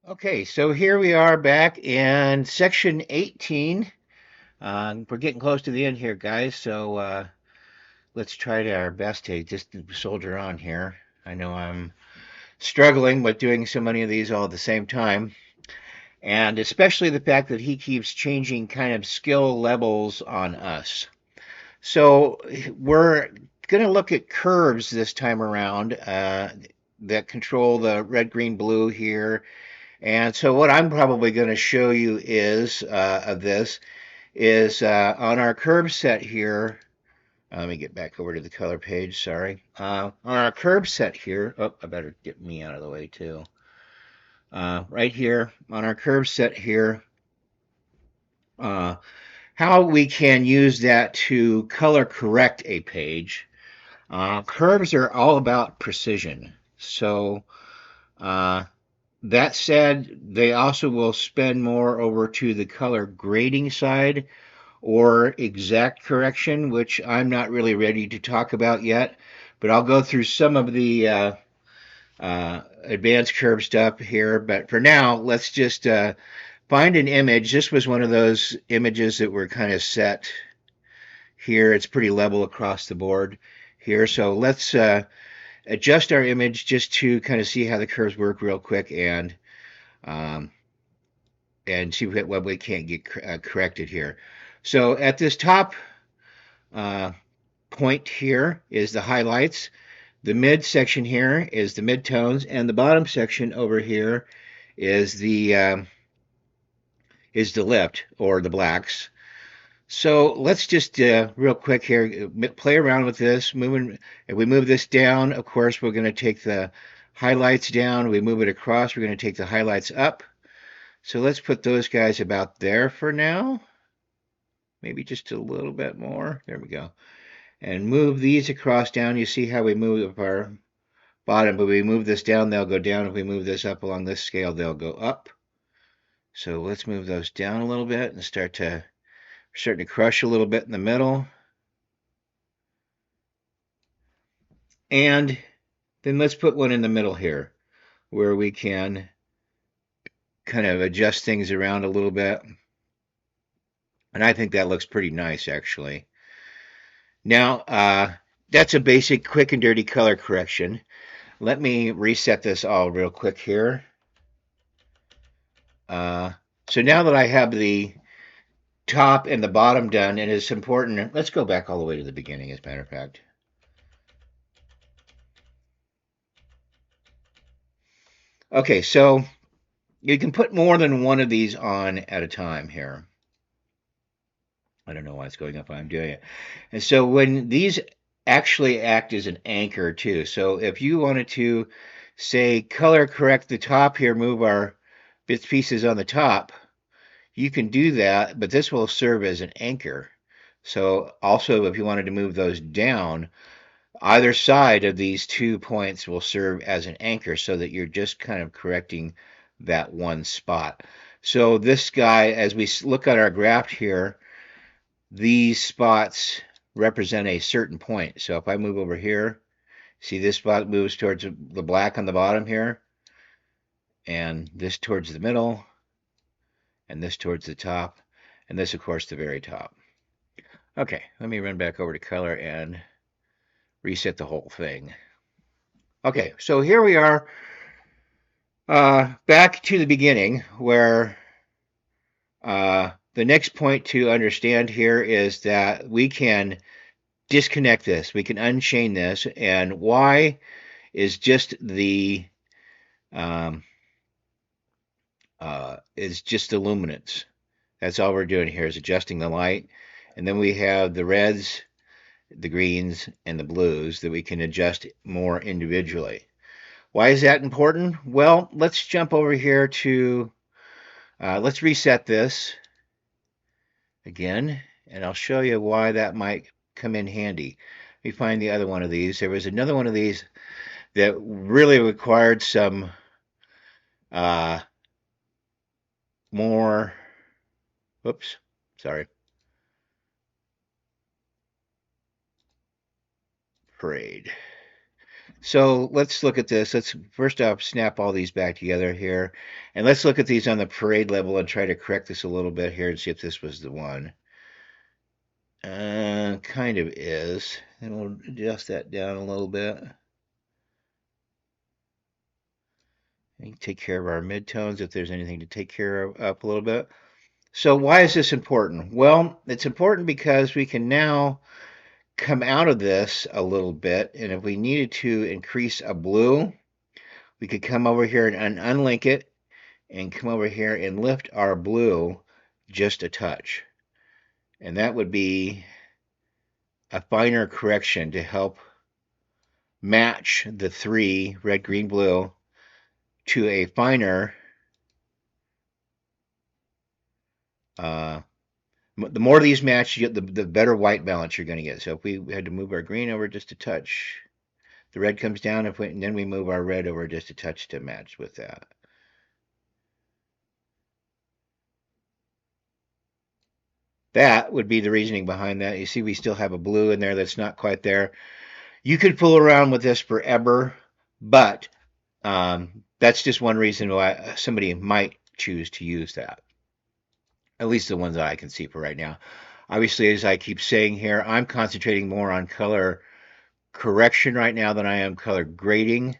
Okay, so here we are back in section 18. We're getting close to the end here, guys, so let's try to our best to just soldier on here. I know I'm struggling with doing so many of these all at the same time, and especially the fact that he keeps changing kind of skill levels on us. So we're going to look at curves this time around that control the red, green, blue here. And so what I'm probably going to show you is of this is on our curve set here. Let me get back over to the color page. Sorry. On our curve set here. Oh, I better get me out of the way too. Right here on our curve set here, uh, how we can use that to color correct a page. Curves are all about precision. So uh, that said, they also will spend more over to the color grading side or exact correction, which I'm not really ready to talk about yet. But I'll go through some of the advanced curve stuff here. But for now, let's just find an image. This was one of those images that were kind of set here. It's pretty level across the board here. So let's adjust our image just to kind of see how the curves work real quick um, and see what we can't get corrected here. So at this top uh, point here is the highlights. The mid section here is the midtones, and the bottom section over here is the lift or the blacks. So let's just real quick here play around with this. If we move this down, of course, we're going to take the highlights down. We move it across, we're going to take the highlights up. So let's put those guys about there for now. Maybe just a little bit more. There we go. And move these across down. You see how we move our bottom, but we move this down, they'll go down. If we move this up along this scale, they'll go up. So let's move those down a little bit and starting to crush a little bit in the middle. And then let's put one in the middle here where we can kind of adjust things around a little bit. And I think that looks pretty nice, actually. Now, that's a basic quick and dirty color correction. Let me reset this all real quick here. Uh, so now that I have the top and the bottom done, and it's important, let's go back all the way to the beginning, as a matter of fact. Okay, so you can put more than one of these on at a time here. I don't know why it's going up, I'm doing it. And so when these actually act as an anchor too. So if you wanted to say color correct the top here, move our bits pieces on the top, you can do that, but this will serve as an anchor. So also if you wanted to move those down, either side of these 2 points will serve as an anchor so that you're just kind of correcting that one spot. So this guy, as we look at our graph here, these spots represent a certain point. So if I move over here, see this spot moves towards the black on the bottom here, and this towards the middle, and this towards the top, and this, of course, the very top. Okay, let me run back over to color and reset the whole thing. Okay, so here we are back to the beginning where the next point to understand here is that we can disconnect this. We can unchain this, and Y um, is just the luminance. That's all we're doing here is adjusting the light, and then we have the reds, the greens, and the blues that we can adjust more individually. Why is that important? Well, let's jump over here to let's reset this again, and I'll show you why that might come in handy. Let me find the other one of these. There was another one of these that really required some uh, more, oops, sorry, parade. So let's look at this. Let's first off snap all these back together here. And let's look at these on the parade level and try to correct this a little bit here and see if this was the one. Kind of is. And we'll adjust that down a little bit. And take care of our midtones if there's anything to take care of up a little bit. So why is this important? Well, it's important because we can now come out of this a little bit. And if we needed to increase a blue, we could come over here and unlink it and come over here and lift our blue just a touch. And that would be a finer correction to help match the three, red, green, blue, to a finer, the more of these match, the better white balance you're going to get. So if we had to move our green over just a touch, the red comes down, and then we move our red over just a touch to match with that. That would be the reasoning behind that. You see, we still have a blue in there that's not quite there. You could fool around with this forever, but that's just one reason why somebody might choose to use that. At least the ones that I can see for right now. Obviously, as I keep saying here, I'm concentrating more on color correction right now than I am color grading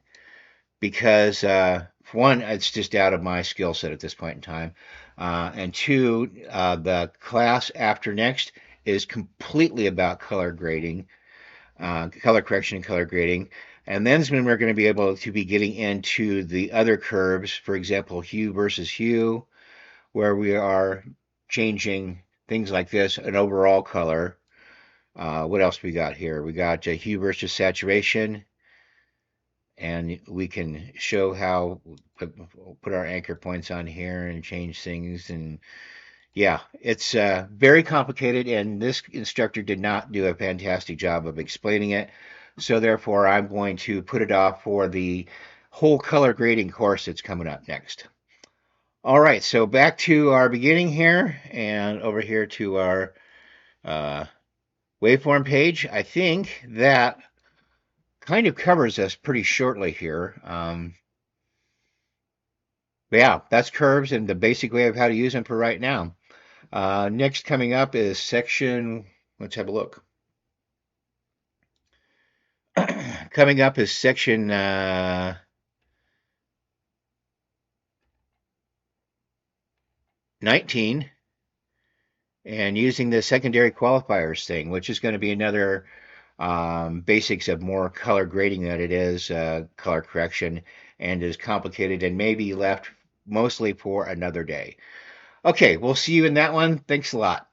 because, for one, it's just out of my skill set at this point in time. And two, the class after next is completely about color grading, color correction and color grading. And then when we're going to be able to be getting into the other curves, for example, hue versus hue, where we are changing things like this, an overall color. What else we got here? We got hue versus saturation, and we can show how put our anchor points on here and change things. And yeah, it's very complicated, and this instructor did not do a fantastic job of explaining it. So therefore, I'm going to put it off for the whole color grading course that's coming up next. All right, so back to our beginning here and over here to our uh, waveform page. I think that kind of covers us pretty shortly here. Yeah, that's curves and the basic way of how to use them for right now. Next coming up is section, let's have a look. Coming up is section 19 and using the secondary qualifiers thing, which is going to be another basics of more color grading than it is color correction, and is complicated and maybe left mostly for another day. Okay, we'll see you in that one. Thanks a lot.